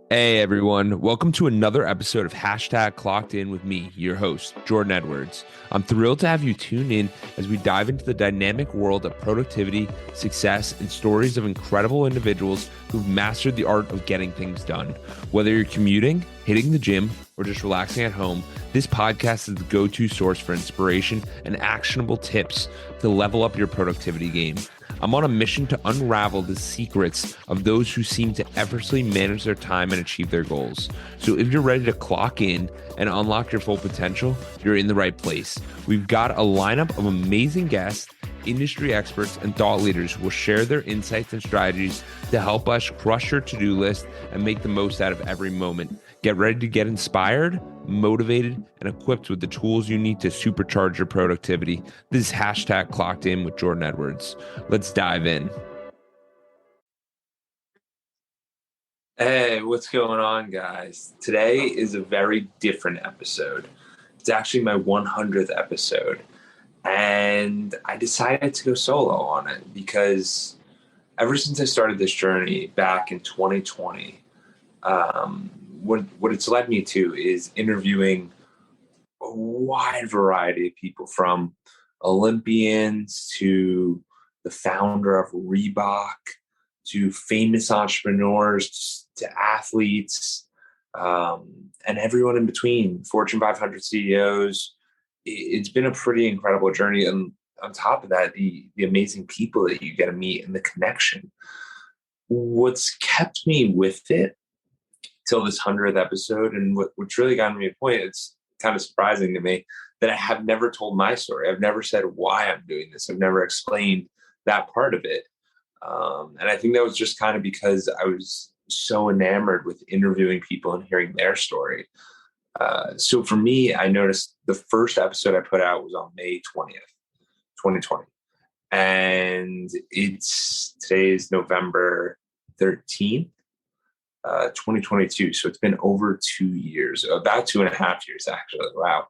Hey everyone, welcome to another episode of Hashtag Clocked In with me, your host, Jordan Edwards. I'm thrilled to have you tune in as we dive into the dynamic world of productivity, success, and stories of incredible individuals who've mastered the art of getting things done. Whether you're commuting, hitting the gym, or just relaxing at home, this podcast is the go-to source for inspiration and actionable tips to level up your productivity game. I'm on a mission to unravel the secrets of those who seem to effortlessly manage their time and achieve their goals. So if you're ready to clock in and unlock your full potential, you're in the right place. We've got a lineup of amazing guests, industry experts, and thought leaders who will share their insights and strategies to help us crush your to-do list and make the most out of every moment. Get ready to get inspired, motivated, and equipped with the tools you need to supercharge your productivity. This is Hashtag Clocked In with Jordan Edwards. Let's dive in. Hey, what's going on, guys? Today is a very different episode. It's actually my 100th episode. And I decided to go solo on it because ever since I started this journey back in 2020, what it's led me to is interviewing a wide variety of people, from Olympians to the founder of Reebok to famous entrepreneurs to athletes, and everyone in between, Fortune 500 CEOs. It's been a pretty incredible journey. And on top of that, the amazing people that you get to meet and the connection. What's kept me with it till this 100th episode, and what's really gotten me to a point, it's kind of surprising to me that I have never told my story. I've never said why I'm doing this. I've never explained that part of it. And I think that was just kind of because I was so enamored with interviewing people and hearing their story. So for me, I noticed the first episode I put out was on May 20th, 2020. And today is November 13th. 2022. So it's been over 2 years, about 2.5 years, actually. Wow.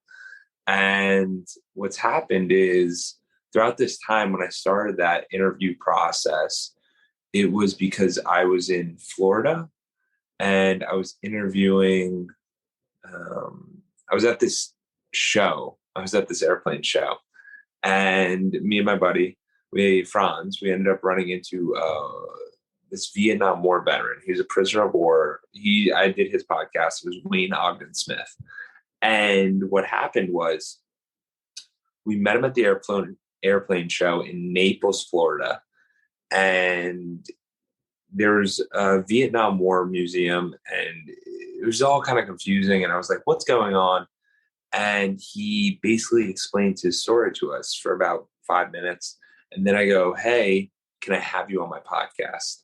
And what's happened is throughout this time, when I started that interview process, it was because I was in Florida and I was interviewing. I was at this show. I was at this airplane show, and me and my buddy, Franz, we ended up running into this Vietnam War veteran. He was a prisoner of war. I did his podcast. It was Wayne Ogden Smith. And what happened was we met him at the airplane show in Naples, Florida. And there's a Vietnam War museum, and it was all kind of confusing. And I was like, what's going on? And he basically explained his story to us for about 5 minutes. And then I go, hey, can I have you on my podcast?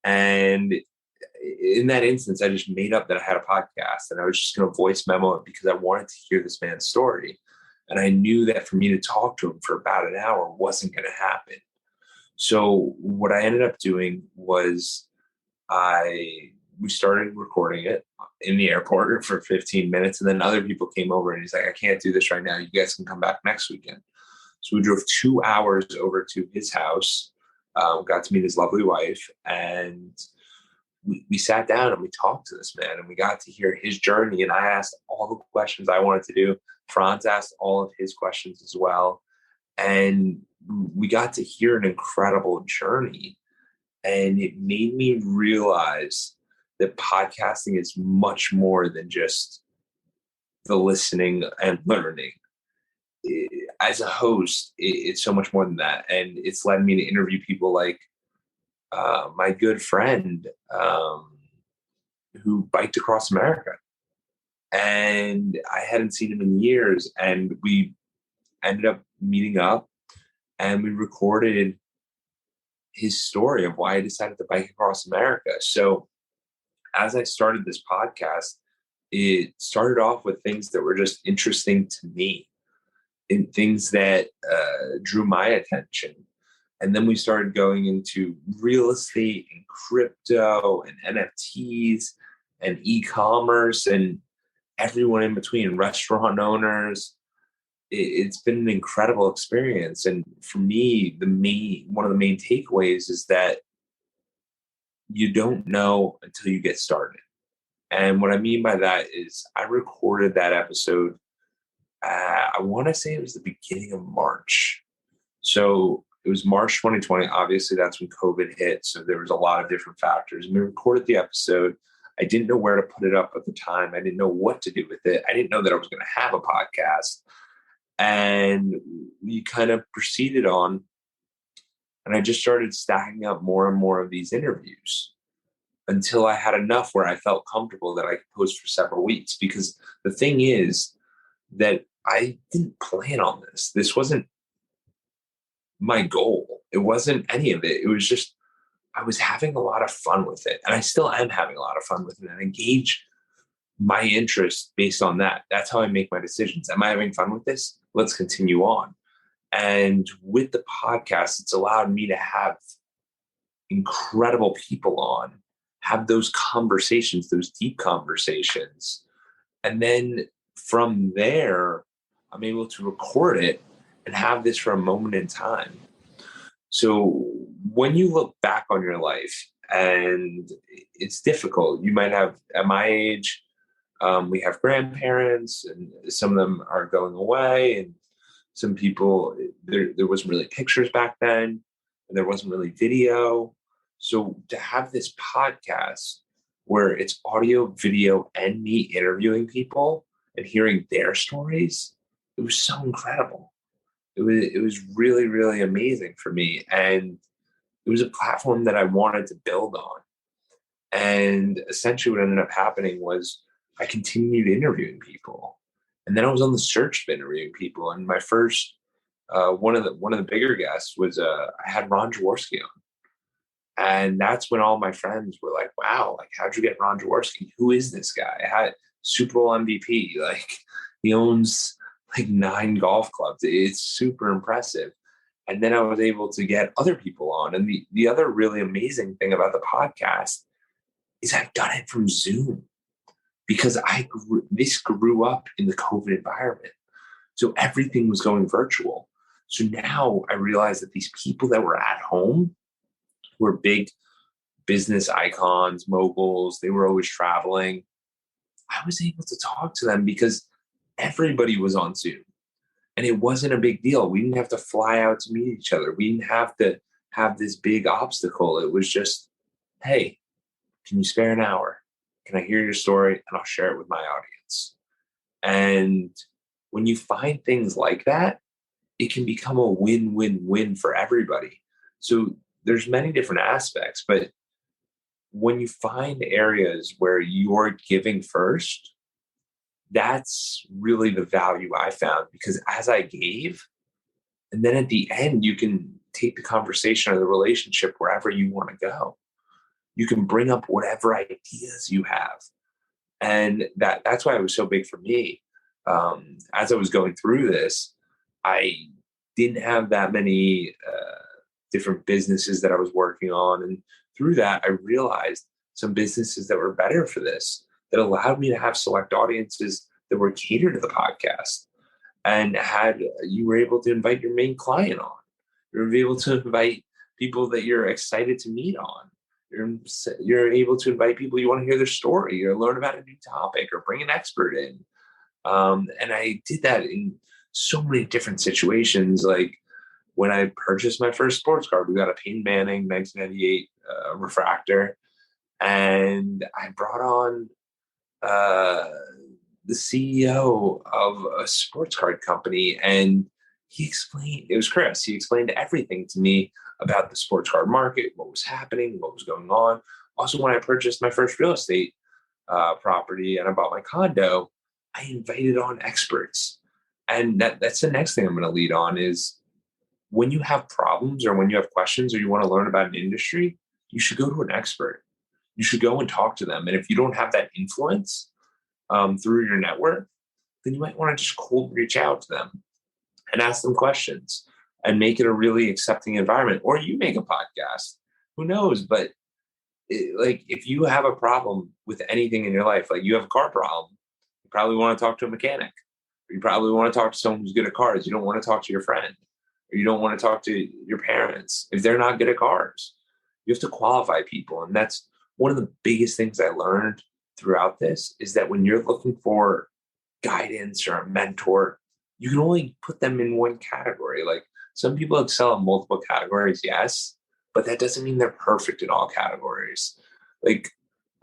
And in that instance, I just made up that I had a podcast, and I was just going to voice memo it because I wanted to hear this man's story. And I knew that for me to talk to him for about an hour wasn't going to happen. So what I ended up doing was we started recording it in the airport for 15 minutes. And then other people came over, and he's like, I can't do this right now. You guys can come back next weekend. So we drove 2 hours over to his house. Got to meet his lovely wife, and we sat down and we talked to this man, and we got to hear his journey. And I asked all the questions I wanted to do. Franz asked all of his questions as well. And we got to hear an incredible journey. And it made me realize that podcasting is much more than just the listening and learning. As a host, it's so much more than that. And it's led me to interview people like my good friend who biked across America. And I hadn't seen him in years. And we ended up meeting up, and we recorded his story of why I decided to bike across America. So as I started this podcast, it started off with things that were just interesting to me, in things that drew my attention. And then we started going into real estate and crypto and NFTs and e-commerce and everyone in between, restaurant owners. It's been an incredible experience. And for me, one of the main takeaways is that you don't know until you get started. And what I mean by that is I recorded that episode. I want to say it was the beginning of March. So it was March 2020. Obviously, that's when COVID hit. So there was a lot of different factors. And we recorded the episode. I didn't know where to put it up at the time. I didn't know what to do with it. I didn't know that I was going to have a podcast. And we kind of proceeded on. And I just started stacking up more and more of these interviews until I had enough where I felt comfortable that I could post for several weeks. Because the thing is that I didn't plan on this. This wasn't my goal. It wasn't any of it. It was just, I was having a lot of fun with it. And I still am having a lot of fun with it. And I gauge my interest based on that. That's how I make my decisions. Am I having fun with this? Let's continue on. And with the podcast, it's allowed me to have incredible people on, have those conversations, those deep conversations. And then from there, I'm able to record it and have this for a moment in time. So when you look back on your life, and it's difficult, you might have, at my age, we have grandparents, and some of them are going away, and some people, there wasn't really pictures back then, and there wasn't really video. So to have this podcast where it's audio, video, and me interviewing people and hearing their stories, it was so incredible. It was really, really amazing for me. And it was a platform that I wanted to build on. And essentially what ended up happening was I continued interviewing people. And then I was on the search of interviewing people. And my first, one of the bigger guests was, I had Ron Jaworski on. And that's when all my friends were like, wow, like, how'd you get Ron Jaworski? Who is this guy? I had Super Bowl MVP. Like, he owns like 9 golf clubs. It's super impressive. And then I was able to get other people on. And the other really amazing thing about the podcast is I've done it from Zoom, because this grew up in the COVID environment. So everything was going virtual. So now I realize that these people that were at home were big business icons, moguls. They were always traveling. I was able to talk to them because everybody was on Zoom. And it wasn't a big deal. We didn't have to fly out to meet each other. We didn't have to have this big obstacle. It was just, hey, can you spare an hour? Can I hear your story? And I'll share it with my audience. And when you find things like that, it can become a win-win-win for everybody. So there's many different aspects, but when you find areas where you're giving first, that's really the value I found, because as I gave, and then at the end, you can take the conversation or the relationship wherever you want to go. You can bring up whatever ideas you have. And that's why it was so big for me. As I was going through this, I didn't have that many different businesses that I was working on. And through that, I realized some businesses that were better for this, that allowed me to have select audiences that were catered to the podcast, and you were able to invite your main client on. You were able to invite people that you're excited to meet on. You're able to invite people you want to hear their story or learn about a new topic or bring an expert in. And I did that in so many different situations. Like when I purchased my first sports car, we got a Peyton Manning 1998 refractor, and I brought on the CEO of a sports card company, and he explained, it was Chris, he explained everything to me about the sports card market, what was happening, what was going on. Also, when I purchased my first real estate property and I bought my condo, I invited on experts. And that's the next thing I'm going to lead on is when you have problems or when you have questions or you want to learn about an industry, you should go to an expert. You should go and talk to them. And if you don't have that influence through your network, then you might want to just cold reach out to them and ask them questions and make it a really accepting environment. Or you make a podcast, who knows? But like if you have a problem with anything in your life, like you have a car problem, you probably want to talk to a mechanic. Or you probably want to talk to someone who's good at cars. You don't want to talk to your friend, or you don't want to talk to your parents if they're not good at cars. You have to qualify people. And that's one of the biggest things I learned throughout this is that when you're looking for guidance or a mentor, you can only put them in one category. Like some people excel in multiple categories, yes, but that doesn't mean they're perfect in all categories. Like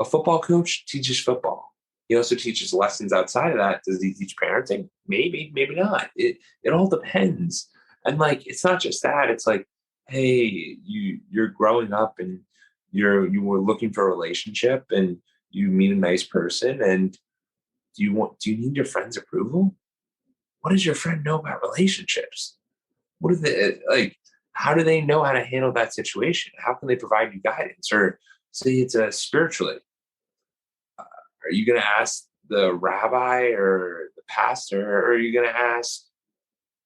a football coach teaches football. He also teaches lessons outside of that. Does he teach parenting? Maybe, maybe not. It all depends. And like it's not just that. It's like, hey, you're growing up and you were looking for a relationship and you meet a nice person and do you need your friend's approval? What does your friend know about relationships? What are they like? How do they know how to handle that situation? How can they provide you guidance? Or say it's a spiritually, are you going to ask the rabbi or the pastor, or are you going to ask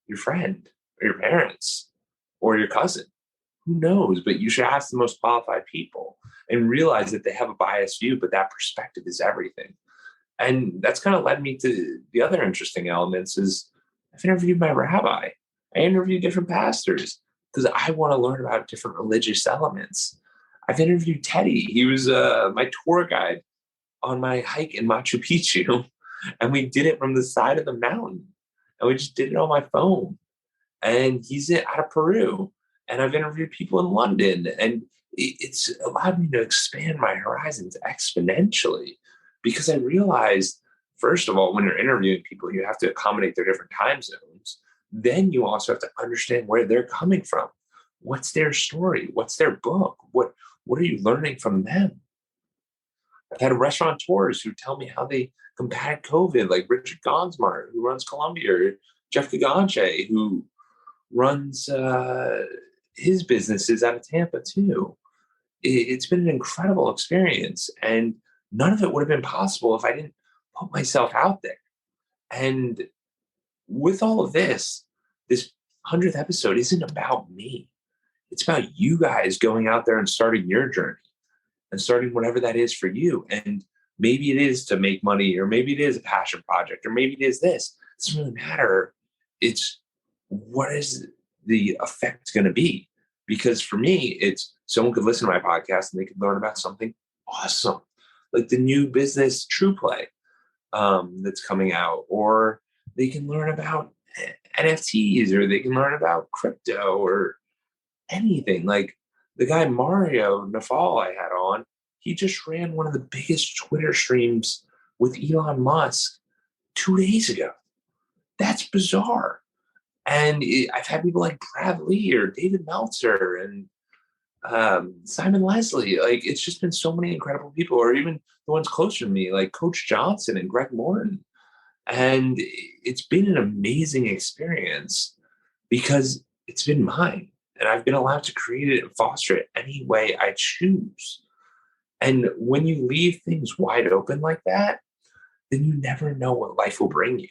your friend or your parents or your cousin? Who knows? But you should ask the most qualified people and realize that they have a biased view, but that perspective is everything. And that's kind of led me to the other interesting elements is I've interviewed my rabbi. I interviewed different pastors because I want to learn about different religious elements. I've interviewed Teddy. He was my tour guide on my hike in Machu Picchu. And we did it from the side of the mountain. And we just did it on my phone. And he's out of Peru. And I've interviewed people in London. And it's allowed me to expand my horizons exponentially because I realized, first of all, when you're interviewing people, you have to accommodate their different time zones. Then you also have to understand where they're coming from. What's their story? What's their book? What are you learning from them? I've had restaurateurs who tell me how they combated COVID, like Richard Gonsmart, who runs Columbia, or Jeff Gigante, who runs his businesses out of Tampa too. It's been an incredible experience, and none of it would have been possible if I didn't put myself out there. And with all of this 100th episode isn't about me. It's about you guys going out there and starting your journey and starting whatever that is for you. And maybe it is to make money, or maybe it is a passion project, or maybe it is this. It doesn't really matter. It's what is the effect going to be? Because for me, it's someone could listen to my podcast and they could learn about something awesome, like the new business True Play that's coming out, or they can learn about NFTs, or they can learn about crypto or anything. Like the guy Mario Nafal I had on, he just ran one of the biggest Twitter streams with Elon Musk 2 days ago. That's bizarre. And I've had people like Brad Lee or David Meltzer and Simon Leslie. Like it's just been so many incredible people, or even the ones closer to me, like Coach Johnson and Greg Morton. And it's been an amazing experience because it's been mine. And I've been allowed to create it and foster it any way I choose. And when you leave things wide open like that, then you never know what life will bring you.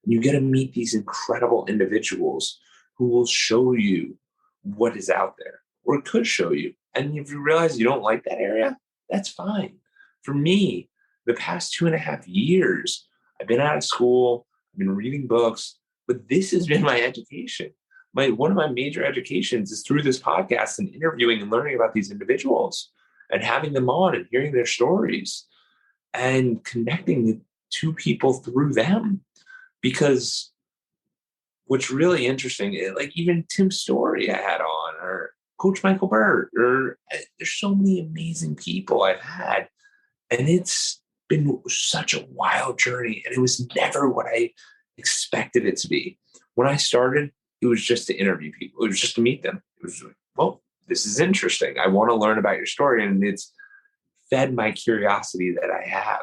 And you get to meet these incredible individuals who will show you what is out there, or could show you. And if you realize you don't like that area, that's fine. For me, the past 2.5 years, I've been out of school, I've been reading books, but this has been my education. One of my major educations is through this podcast and interviewing and learning about these individuals and having them on and hearing their stories and connecting to people through them. Because what's really interesting, like even Tim Story I had on, or Coach Michael Burt, or there's so many amazing people I've had. And it's been such a wild journey. And it was never what I expected it to be. When I started, it was just to interview people. It was just to meet them. It was like, well, this is interesting. I want to learn about your story. And it's fed my curiosity that I have,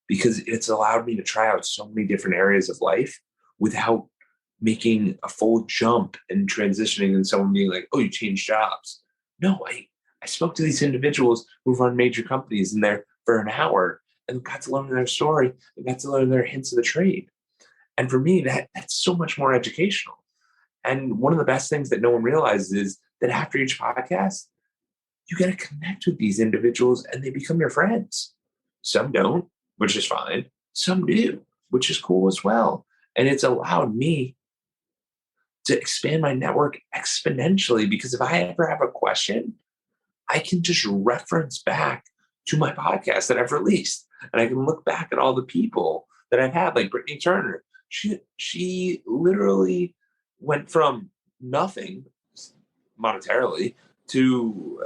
because it's allowed me to try out so many different areas of life without making a full jump and transitioning and someone being like, oh, you changed jobs. No, I spoke to these individuals who run major companies in there for an hour and got to learn their story and got to learn their hints of the trade. And for me, that's so much more educational. And one of the best things that no one realizes is that after each podcast, you got to connect with these individuals and they become your friends. Some don't, which is fine. Some do, which is cool as well. And it's allowed me to expand my network exponentially, because if I ever have a question, I can just reference back to my podcast that I've released. And I can look back at all the people that I've had, like Brittany Turner. She literally went from nothing monetarily to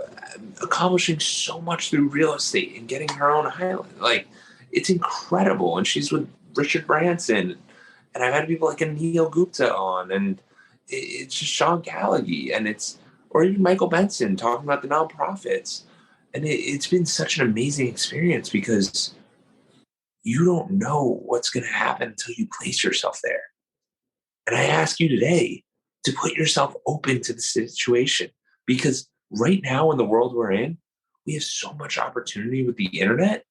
accomplishing so much through real estate and getting her own island. Like, it's incredible. And she's with Richard Branson. And I've had people like Anil Gupta on, and it's just Sean Callagy, and or even Michael Benson talking about the nonprofits. And it's been such an amazing experience because you don't know what's going to happen until you place yourself there. And I ask you today to put yourself open to the situation, because right now in the world we're in, we have so much opportunity with the internet.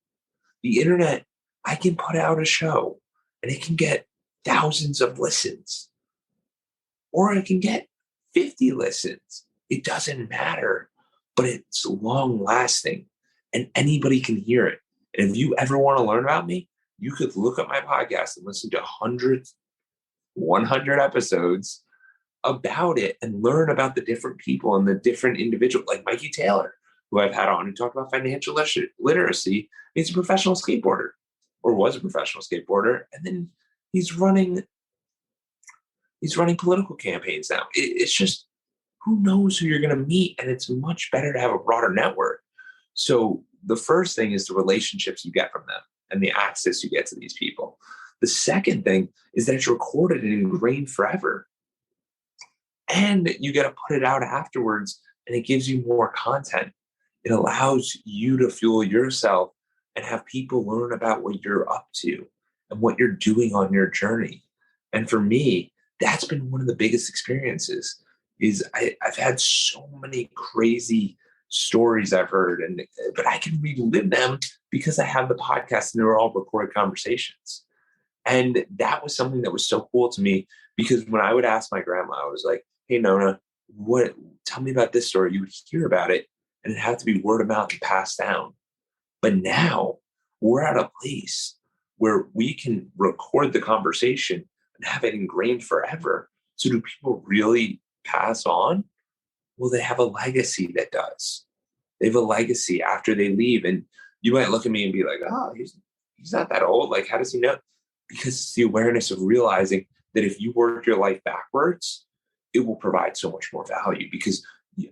The internet, I can put out a show and it can get thousands of listens, or it can get 50 listens. It doesn't matter, but it's long lasting and anybody can hear it. And if you ever want to learn about me, you could look at my podcast and listen to hundreds, 100 episodes about it and learn about the different people and the different individuals, like Mikey Taylor, who I've had on and talked about financial literacy. He's a professional skateboarder, or was a professional skateboarder, and then he's running political campaigns now. It's just, who knows who you're going to meet, and it's much better to have a broader network. So the first thing is the relationships you get from them and the access you get to these people. The second thing is that it's recorded and ingrained forever. And you get to put it out afterwards, and it gives you more content. It allows you to fuel yourself and have people learn about what you're up to and what you're doing on your journey. And for me, that's been one of the biggest experiences. Is I've had so many crazy stories I've heard, but I can relive them because I have the podcast and they're all recorded conversations. And that was something that was so cool to me, because when I would ask my grandma, I was like, "Hey Nona, tell me about this story." You would hear about it and it had to be word of mouth and passed down. But now we're at a place where we can record the conversation and have it ingrained forever. So do people really pass on? Well, they have a legacy that does. They have a legacy after they leave. And you might look at me and be like, "Oh, he's not that old. Like, how does he know?" Because it's the awareness of realizing that if you work your life backwards, it will provide so much more value, because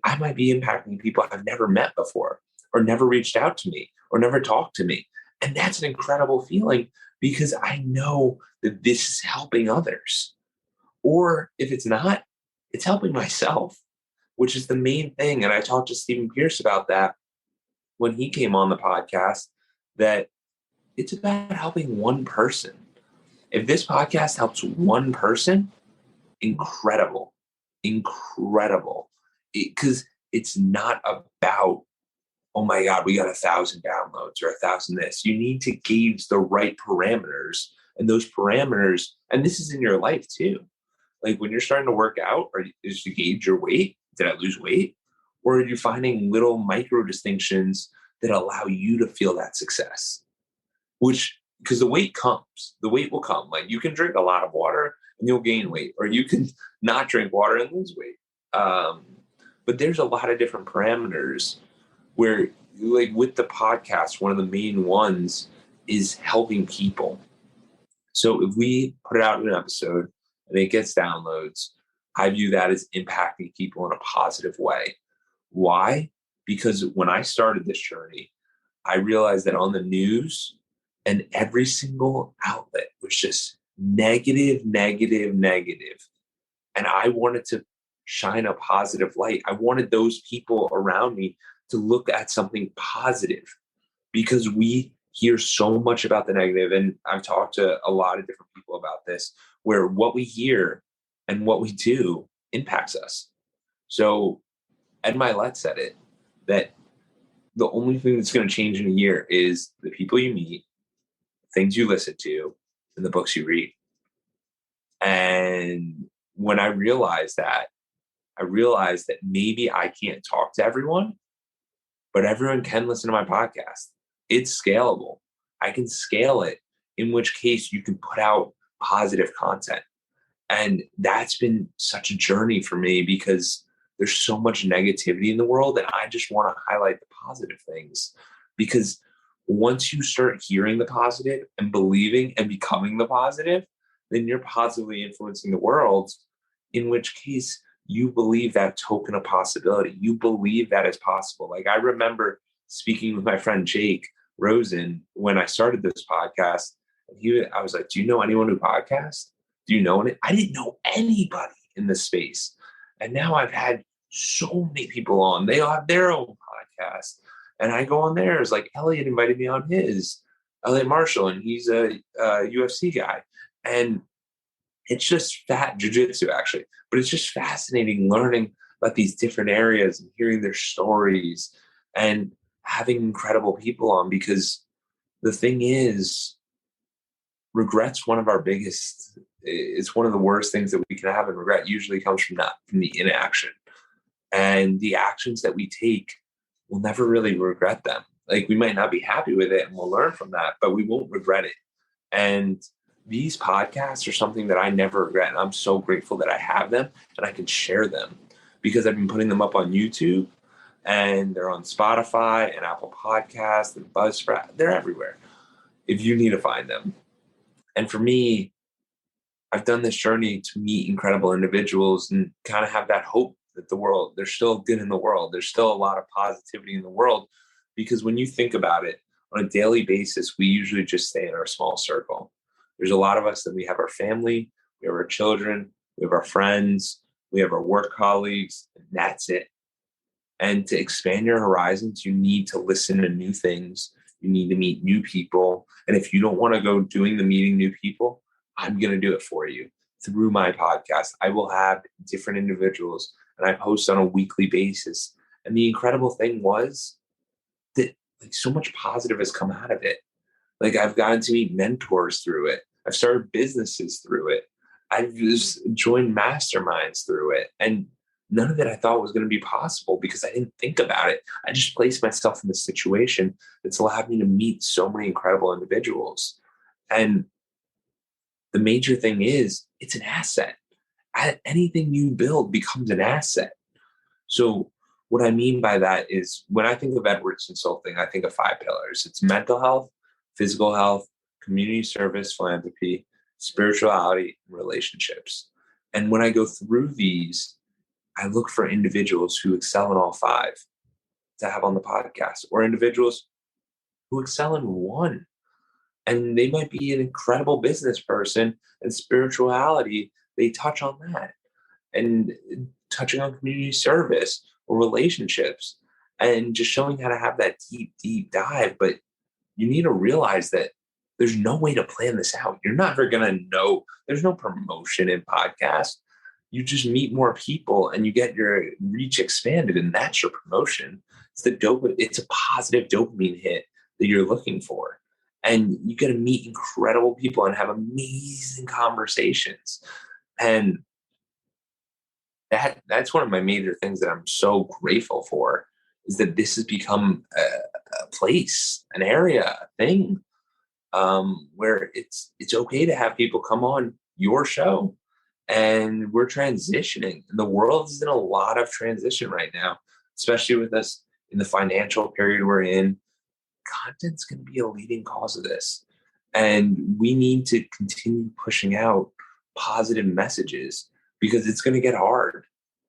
I might be impacting people I've never met before, or never reached out to me, or never talked to me. And that's an incredible feeling, because I know that this is helping others. Or if it's not, it's helping myself, which is the main thing. And I talked to Stephen Pierce about that when he came on the podcast, that it's about helping one person. If this podcast helps one person, incredible, incredible. Because it's not about, "Oh my God, we got 1,000 downloads or 1,000 this." You need to gauge the right parameters. And those parameters, and this is in your life too. Like when you're starting to work out, or is to gauge your weight. Did I lose weight? Or are you finding little micro distinctions that allow you to feel that success? Because the weight will come. Like, you can drink a lot of water and you'll gain weight, or you can not drink water and lose weight. But there's a lot of different parameters where, like with the podcast, one of the main ones is helping people. So if we put it out in an episode and it gets downloads, I view that as impacting people in a positive way. Why? Because when I started this journey, I realized that on the news and every single outlet was just negative, negative, negative. And I wanted to shine a positive light. I wanted those people around me to look at something positive, because we hear so much about the negative. And I've talked to a lot of different people about this, where what we hear and what we do impacts us. So Ed Milet said it, that the only thing that's going to change in a year is the people you meet, things you listen to, and the books you read. And when I realized that maybe I can't talk to everyone, but everyone can listen to my podcast. It's scalable. I can scale it, in which case you can put out positive content. And that's been such a journey for me, because there's so much negativity in the world, and I just want to highlight the positive things. Because once you start hearing the positive and believing and becoming the positive, then you're positively influencing the world, in which case you believe that token of possibility. You believe that it's possible. Like I remember speaking with my friend Jake Rosen when I started this podcast. And I was like, do you know anyone who podcasts? Do you know any? I didn't know anybody in this space. And now I've had so many people on. They all have their own podcast. And I go on theirs. Like Elliot invited me on his, Elliot Marshall, and he's a UFC guy. And it's just jiu-jitsu actually, but it's just fascinating learning about these different areas and hearing their stories and having incredible people on, because the thing is, regret's one of our biggest, it's one of the worst things that we can have. And regret usually comes from the inaction, and the actions that we take, we'll never really regret them. Like we might not be happy with it and we'll learn from that, but we won't regret it. And these podcasts are something that I never regret. And I'm so grateful that I have them and I can share them, because I've been putting them up on YouTube and they're on Spotify and Apple Podcasts and Buzzsprout. They're everywhere if you need to find them. And for me, I've done this journey to meet incredible individuals and kind of have that hope that there's still good in the world. There's still a lot of positivity in the world, because when you think about it on a daily basis, we usually just stay in our small circle. There's a lot of us that we have our family, we have our children, we have our friends, we have our work colleagues, and that's it. And to expand your horizons, you need to listen to new things. You need to meet new people. And if you don't want to go doing the meeting new people, I'm going to do it for you through my podcast. I will have different individuals and I post on a weekly basis. And the incredible thing was that like so much positive has come out of it. Like I've gotten to meet mentors through it. I've started businesses through it. I've just joined masterminds through it. And none of it I thought was going to be possible because I didn't think about it. I just placed myself in this situation that's allowed me to meet so many incredible individuals. And the major thing is it's an asset. Anything you build becomes an asset. So what I mean by that is when I think of Edwards Consulting, I think of 5 pillars. It's mental health, physical health, community service, philanthropy, spirituality, and relationships. And when I go through these, I look for individuals who excel in all 5 to have on the podcast, or individuals who excel in one. And they might be an incredible business person, and spirituality, they touch on that. And touching on community service or relationships, and just showing how to have that deep, deep dive. But you need to realize that there's no way to plan this out. You're never going to know. There's no promotion in podcasts. You just meet more people and you get your reach expanded, and that's your promotion. It's a positive dopamine hit that you're looking for. And you get to meet incredible people and have amazing conversations. And that's one of my major things that I'm so grateful for, is that this has become a place, an area, a thing where it's okay to have people come on your show. And we're transitioning. And the world is in a lot of transition right now, especially with us in the financial period we're in. Content's going to be a leading cause of this. And we need to continue pushing out positive messages, because it's going to get hard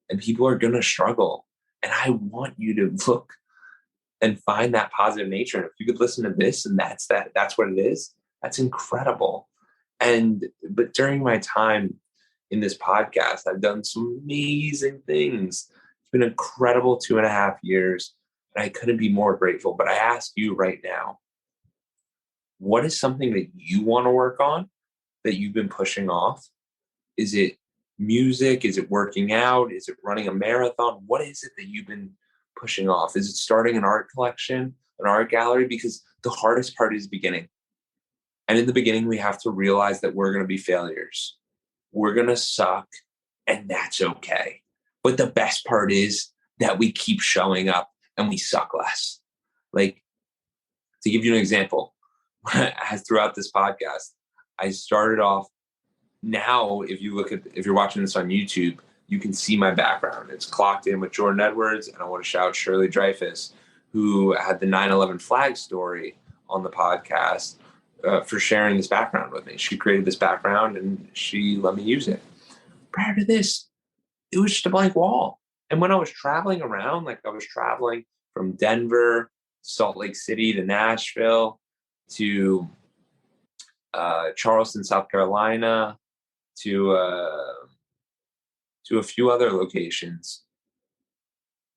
and people are going to struggle. And I want you to look and find that positive nature. And if you could listen to this and that's what it is, that's incredible. But during my time in this podcast, I've done some amazing things. It's been an incredible 2.5 years, and I couldn't be more grateful. But I ask you right now, what is something that you want to work on that you've been pushing off? Is it music? Is it working out? Is it running a marathon? What is it that you've been pushing off? Is it starting an art collection, an art gallery? Because the hardest part is beginning. And in the beginning, we have to realize that we're going to be failures. We're going to suck, and that's okay. But the best part is that we keep showing up and we suck less. Like, to give you an example, as throughout this podcast, I started off. Now, if you're watching this on YouTube, you can see my background. It's clocked in with Jordan Edwards, and I want to shout Shirley Dreyfus, who had the 9/11 flag story on the podcast for sharing this background with me. She created this background and she let me use it. Prior to this, it was just a blank wall. And when I was traveling around, like I was traveling from Denver, to Salt Lake City, to Nashville, to Charleston, South Carolina, to a few other locations,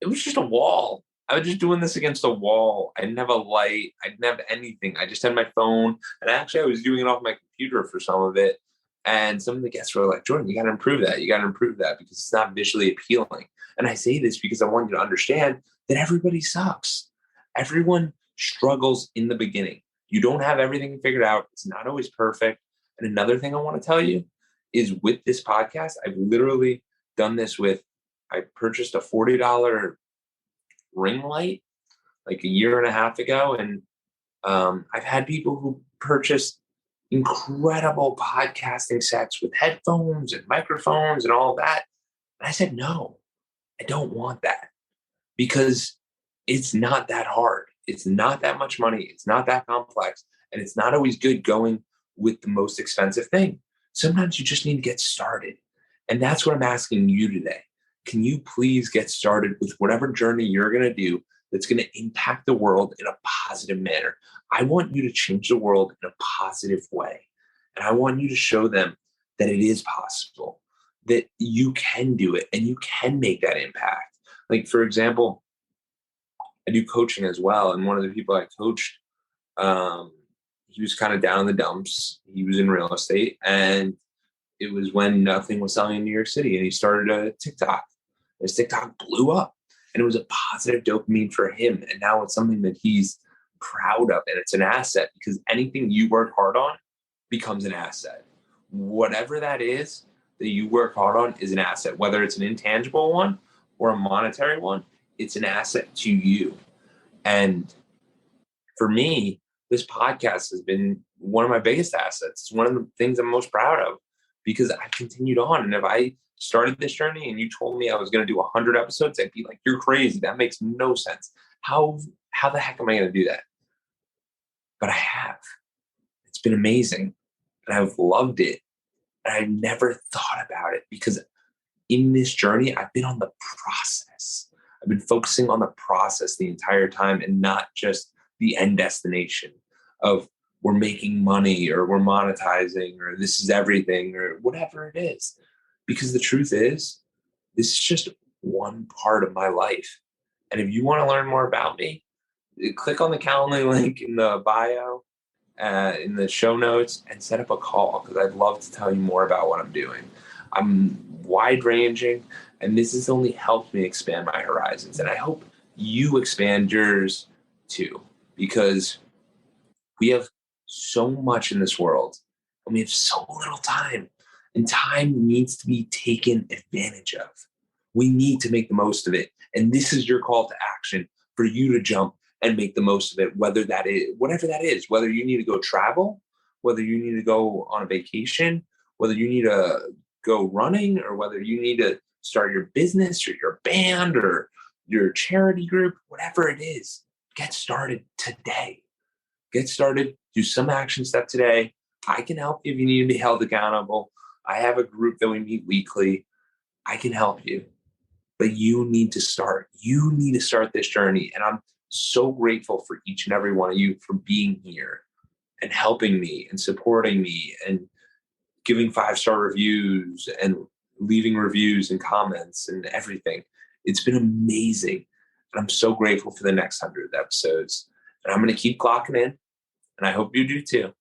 it was just a wall. I was just doing this against a wall. I didn't have a light. I didn't have anything. I just had my phone. And actually, I was doing it off my computer for some of it. And some of the guests were like, Jordan, you got to improve that. You got to improve that because it's not visually appealing. And I say this because I want you to understand that everybody sucks. Everyone struggles in the beginning. You don't have everything figured out. It's not always perfect. And another thing I want to tell you is with this podcast, I've literally done this with, I purchased a $40 ring light like a year and a half ago. And I've had people who purchased incredible podcasting sets with headphones and microphones and all that. And I said, no, I don't want that because it's not that hard. It's not that much money. It's not that complex. And it's not always good going with the most expensive thing. Sometimes you just need to get started. And that's what I'm asking you today. Can you please get started with whatever journey you're going to do that's going to impact the world in a positive manner? I want you to change the world in a positive way. And I want you to show them that it is possible, that you can do it and you can make that impact. Like, for example, I do coaching as well. And one of the people I coached, he was kind of down in the dumps. He was in real estate. And it was when nothing was selling in New York City. And he started a TikTok. His TikTok blew up. And it was a positive dopamine for him. And now it's something that he's proud of. And it's an asset because anything you work hard on becomes an asset. Whatever that is that you work hard on is an asset, whether it's an intangible one or a monetary one, it's an asset to you. And for me, this podcast has been one of my biggest assets. It's one of the things I'm most proud of because I continued on. And if I started this journey and you told me I was going to do 100 episodes, I'd be like, you're crazy. That makes no sense. How the heck am I going to do that? But I have. It's been amazing. And I've loved it. And I never thought about it because in this journey, I've been on the process. I've been focusing on the process the entire time and not just the end destination of we're making money or we're monetizing or this is everything or whatever it is. Because the truth is, this is just one part of my life. And if you want to learn more about me, click on the Calendly link in the bio, in the show notes, and set up a call because I'd love to tell you more about what I'm doing. I'm wide ranging, and this has only helped me expand my horizons. And I hope you expand yours too, because we have so much in this world and we have so little time, and time needs to be taken advantage of. We need to make the most of it. And this is your call to action for you to jump and make the most of it, whether that is, whatever that is, whether you need to go travel, whether you need to go on a vacation, whether you need to go running, or whether you need to start your business or your band or your charity group, whatever it is, get started today. Get started, do some action step today. I can help you if you need to be held accountable. I have a group that we meet weekly. I can help you, but you need to start. You need to start this journey. And I'm so grateful for each and every one of you for being here and helping me and supporting me and giving 5-star reviews and leaving reviews and comments and everything. It's been amazing. And I'm so grateful for the next 100 episodes. And I'm going to keep clocking in. And I hope you do too.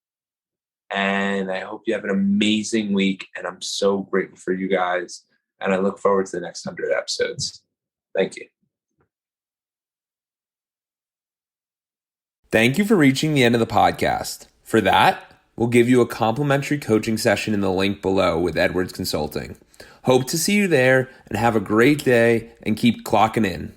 And I hope you have an amazing week. And I'm so grateful for you guys. And I look forward to the next 100 episodes. Thank you. Thank you for reaching the end of the podcast. For that, we'll give you a complimentary coaching session in the link below with Edwards Consulting. Hope to see you there and have a great day and keep clocking in.